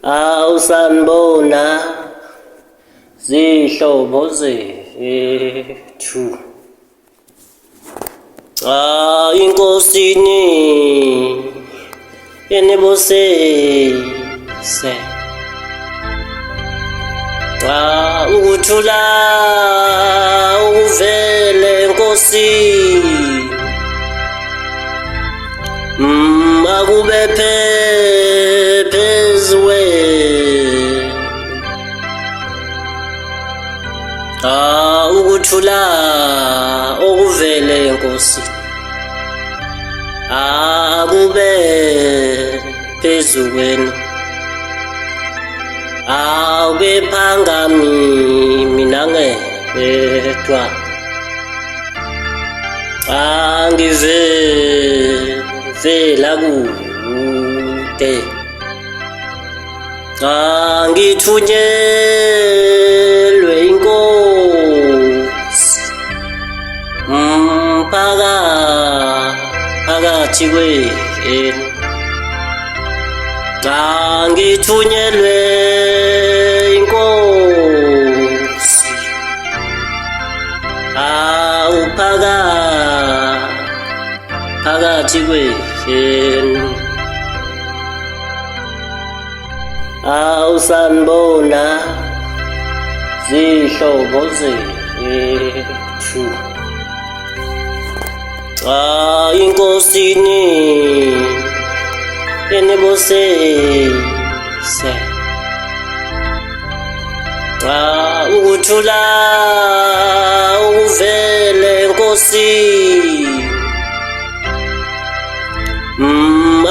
awusanibona zihlobo zethu inkosini enibosese ukuthula ukuvele Nkosi akube phezwe ukuthula okuvele Nkosi akube phezu kwenu awube phangami mina ngedwa angivela kude angithunyelwe inkosi phakathi kwenu angithunyelwe inkosi phakathi kwenu awusanibona zihlobo zethu inkosini enibosese ukuthula ukuvele Nkosi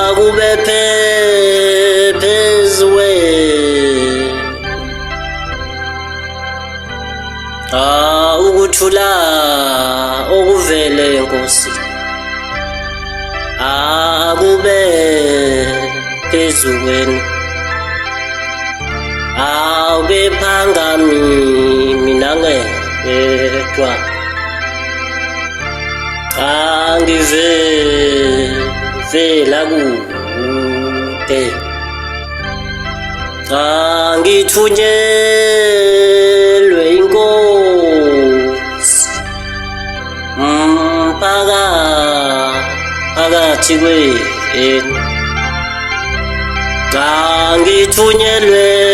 akube phezwe ukuthula okuvele Nkosi akube phezu kwenu awube phangami mina ngedwa angivela kude angithunyelwe inkosi phakathi kwenu angithunyelwe